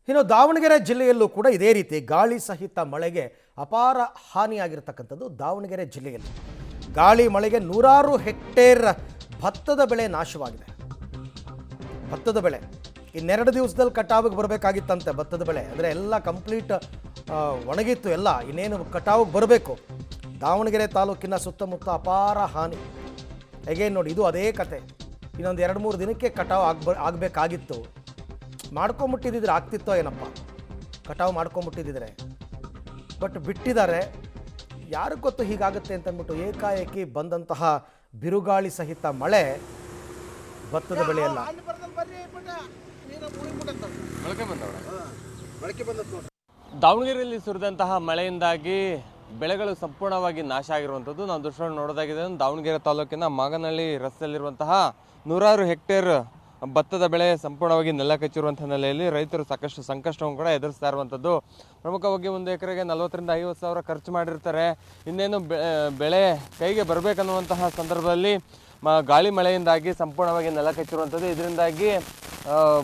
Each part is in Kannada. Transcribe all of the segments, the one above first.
ಇನ್ನು ದಾವಣಗೆರೆ ಜಿಲ್ಲೆಯಲ್ಲೂ ಕೂಡ ಇದೇ ರೀತಿ ಗಾಳಿ ಸಹಿತ ಮಳೆಗೆ ಅಪಾರ ಹಾನಿಯಾಗಿರ್ತಕ್ಕಂಥದ್ದು. ದಾವಣಗೆರೆ ಜಿಲ್ಲೆಯಲ್ಲಿ ಗಾಳಿ ಮಳೆಗೆ ನೂರಾರು ಹೆಕ್ಟೇರ್ ಭತ್ತದ ಬೆಳೆ ನಾಶವಾಗಿದೆ. ಭತ್ತದ ಬೆಳೆ ಇನ್ನೆರಡು ದಿವಸದಲ್ಲಿ ಕಟಾವಿಗೆ ಬರಬೇಕಾಗಿತ್ತಂತೆ. ಭತ್ತದ ಬೆಳೆ ಅಂದರೆ ಎಲ್ಲ ಕಂಪ್ಲೀಟ್ ಒಣಗಿತ್ತು, ಎಲ್ಲ ಇನ್ನೇನು ಕಟಾವಿಗೆ ಬರಬೇಕು. ದಾವಣಗೆರೆ ತಾಲೂಕಿನ ಸುತ್ತಮುತ್ತ ಅಪಾರ ಹಾನಿ. ಹೇಗೇನು ನೋಡಿ, ಇದು ಅದೇ ಕತೆ. ಇನ್ನೊಂದು 2-3 ದಿನಕ್ಕೆ ಕಟಾವು ಆಗಬೇಕಾಗಿತ್ತು. ಮಾಡ್ಕೊಂಬಿಟ್ಟಿದ್ರೆ ಆಗ್ತಿತ್ತೋ ಏನಪ್ಪ, ಕಟಾವು ಮಾಡ್ಕೊಂಬಿಟ್ಟಿದ್ರೆ. ಬಟ್ ಬಿಟ್ಟಿದ್ದಾರೆ. ಯಾರು ಗೊತ್ತು ಹೀಗಾಗುತ್ತೆ ಅಂತಂದ್ಬಿಟ್ಟು. ಏಕಾಏಕಿ ಬಂದಂತಹ ಬಿರುಗಾಳಿ ಸಹಿತ ಮಳೆ ಭತ್ತದ ಬೆಳೆಯಲ್ಲ. ದಾವಣಗೆರೆಯಲ್ಲಿ ಸುರಿದಂತಹ ಮಳೆಯಿಂದಾಗಿ ಬೆಳೆಗಳು ಸಂಪೂರ್ಣವಾಗಿ ನಾಶ ಆಗಿರುವಂಥದ್ದು ನಾವು ದೃಶ್ಯವನ್ನು ನೋಡೋದಾಗಿದೆ. ದಾವಣಗೆರೆ ತಾಲೂಕಿನ ಮಾಗನಹಳ್ಳಿ ರಸ್ತೆಯಲ್ಲಿರುವಂತಹ ನೂರಾರು ಹೆಕ್ಟೇರ್ ಭತ್ತದ ಬೆಳೆ ಸಂಪೂರ್ಣವಾಗಿ ನೆಲ ಕಚ್ಚಿರುವಂಥ ನೆಲೆಯಲ್ಲಿ ರೈತರು ಸಾಕಷ್ಟು ಸಂಕಷ್ಟವನ್ನು ಕೂಡ ಎದುರಿಸ್ತಾ ಇರುವಂಥದ್ದು. ಪ್ರಮುಖವಾಗಿ 1 ಎಕರೆಗೆ 40,000 ರಿಂದ 50,000 ಖರ್ಚು ಮಾಡಿರ್ತಾರೆ. ಇನ್ನೇನು ಬೆಳೆ ಕೈಗೆ ಬರಬೇಕನ್ನುವಂತಹ ಸಂದರ್ಭದಲ್ಲಿ ಗಾಳಿ ಮಳೆಯಿಂದಾಗಿ ಸಂಪೂರ್ಣವಾಗಿ ನೆಲ ಕಚ್ಚಿರುವಂಥದ್ದು. ಇದರಿಂದಾಗಿ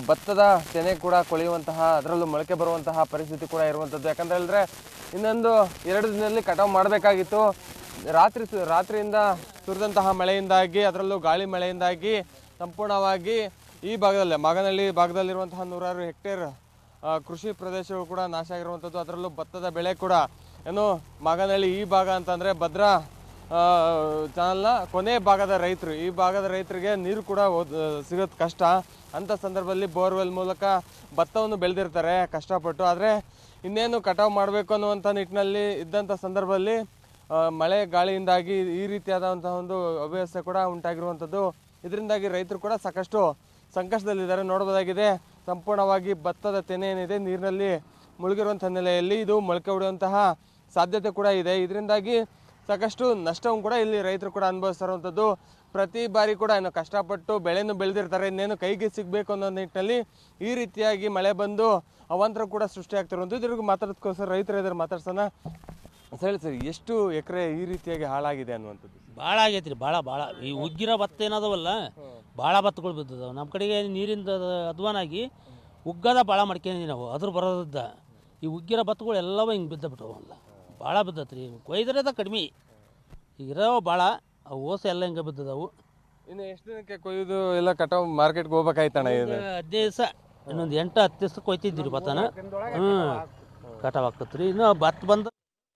ಭತ್ತದ ತೆನೆ ಕೂಡ ಕೊಳೆಯುವಂತಹ, ಅದರಲ್ಲೂ ಮೊಳಕೆ ಬರುವಂತಹ ಪರಿಸ್ಥಿತಿ ಕೂಡ ಇರುವಂಥದ್ದು. ಯಾಕಂತ ಹೇಳಿದ್ರೆ ಇನ್ನೊಂದು 2 ದಿನದಲ್ಲಿ ಕಟಾವು ಮಾಡಬೇಕಾಗಿತ್ತು. ರಾತ್ರಿಯಿಂದ ಸುರಿದಂತಹ ಮಳೆಯಿಂದಾಗಿ, ಅದರಲ್ಲೂ ಗಾಳಿ ಮಳೆಯಿಂದಾಗಿ ಸಂಪೂರ್ಣವಾಗಿ ಈ ಭಾಗದಲ್ಲಿ ಮಾಗನಹಳ್ಳಿ ಭಾಗದಲ್ಲಿರುವಂತಹ ನೂರಾರು ಹೆಕ್ಟೇರ್ ಕೃಷಿ ಪ್ರದೇಶಗಳು ಕೂಡ ನಾಶ ಆಗಿರುವಂಥದ್ದು. ಅದರಲ್ಲೂ ಭತ್ತದ ಬೆಳೆ ಕೂಡ ಏನು ಮಾಗನಹಳ್ಳಿ ಈ ಭಾಗ ಅಂತಂದರೆ ಭದ್ರಾ ಚಾನಲ್ನ ಕೊನೆ ಭಾಗದ ರೈತರು, ಈ ಭಾಗದ ರೈತರಿಗೆ ನೀರು ಕೂಡ ಸಿಗೋದು ಕಷ್ಟ. ಅಂಥ ಸಂದರ್ಭದಲ್ಲಿ ಬೋರ್ವೆಲ್ ಮೂಲಕ ಭತ್ತವನ್ನು ಬೆಳೆದಿರ್ತಾರೆ ಕಷ್ಟಪಟ್ಟು. ಆದರೆ ಇನ್ನೇನು ಕಟಾವು ಮಾಡಬೇಕು ಅನ್ನುವಂಥ ನಿಟ್ಟಿನಲ್ಲಿ ಇದ್ದಂಥ ಸಂದರ್ಭದಲ್ಲಿ ಮಳೆ ಗಾಳಿಯಿಂದಾಗಿ ಈ ರೀತಿಯಾದಂತಹ ಒಂದು ಅವ್ಯವಸ್ಥೆ ಕೂಡ ಉಂಟಾಗಿರುವಂಥದ್ದು. ಇದರಿಂದಾಗಿ ರೈತರು ಕೂಡ ಸಾಕಷ್ಟು ಸಂಕಷ್ಟದಲ್ಲಿದ್ದಾರೆ. ನೋಡಬಹುದಾಗಿದೆ, ಸಂಪೂರ್ಣವಾಗಿ ಭತ್ತದ ತೆನೆ ಏನಿದೆ ನೀರಿನಲ್ಲಿ ಮುಳುಗಿರುವಂಥ ನೆಲೆಯಲ್ಲಿ ಇದು ಮೊಳಕೆ ಹೊಡೆಯುವಂತಹ ಸಾಧ್ಯತೆ ಕೂಡ ಇದೆ. ಇದರಿಂದಾಗಿ ಸಾಕಷ್ಟು ನಷ್ಟവും ಕೂಡ ಇಲ್ಲಿ ರೈತರು ಕೂಡ ಅನುಭವಿಸ್ತಾ ಇರುವಂಥದ್ದು. ಪ್ರತಿ ಬಾರಿ ಕೂಡ ಏನು ಕಷ್ಟಪಟ್ಟು ಬೆಳೆಯನ್ನು ಬೆಳೆದಿರ್ತಾರೆ, ಇನ್ನೇನು ಕೈಗೆ ಸಿಗಬೇಕು ಅನ್ನೋ ನಿಟ್ಟಿನಲ್ಲಿ ಈ ರೀತಿಯಾಗಿ ಮಳೆ ಬಂದು ಅವಾಂತರ ಕೂಡ ಸೃಷ್ಟಿಯಾಗ್ತಿರುವಂಥದ್ದು. ಇದ್ರಿಗೂ ಮಾತಾಡೋದಕ್ಕೋಸ್ಕರ ರೈತರು ಇದ್ದಾರೆ, ಮಾತಾಡ್ಸೋಣ. ಹೇಳಿ ಸರ್, ಎಷ್ಟು ಎಕರೆ ಈ ರೀತಿಯಾಗಿ ಹಾಳಾಗಿದೆ ಅನ್ನುವಂಥದ್ದು? ಭಾಳ ಆಗೈತೆ ರೀ, ಭಾಳ ಈ ಉಗ್ಗಿರೋ ಭತ್ತ ಏನದವಲ್ಲ, ಭಾಳ ಭತ್ತಗಳು ಬಿದ್ದದವು. ನಮ್ಮ ಕಡೆಗೆ ನೀರಿಂದ ಅಧ್ವಾನಾಗಿ ಉಗ್ಗದ ಭಾಳ ಮಾಡ್ಕೊಂಡಿದ್ದೀವಿ ನಾವು. ಅದ್ರ ಬರೋದ ಈ ಉಗ್ಗಿರೋ ಭತ್ತಗಳು ಎಲ್ಲವೂ ಹಿಂಗೆ ಬಿದ್ದಬಿಟ್ಟವಲ್ಲ, ಭಾಳ ಬಿದ್ದತ್ ರೀ. ಕೊಯ್ದ್ರದ ಕಡಿಮೆ, ಈಗ ಇರೋ ಭಾಳ ಓಸ ಎಲ್ಲ ಹಿಂಗೆ ಬಿದ್ದದವು. ಇನ್ನು ಎಷ್ಟು ದಿನಕ್ಕೆ ಕೊಯ್ದು ಎಲ್ಲ ಕಟಾವು ಮಾರ್ಕೆಟ್ಗೆ ಹೋಗ್ಬೇಕಾಯ್ತಣ್ಣ? 15 ದಿವಸ, ಇನ್ನೊಂದು 8-10 ದಿವಸಕ್ಕೆ ಕೊಯ್ತಿದ್ದೀವಿ ಭತ್ತನ. ಕಟಾವು ಆಗ್ತದೆ ರೀ. ಇನ್ನು ಭತ್ತ ಬಂದು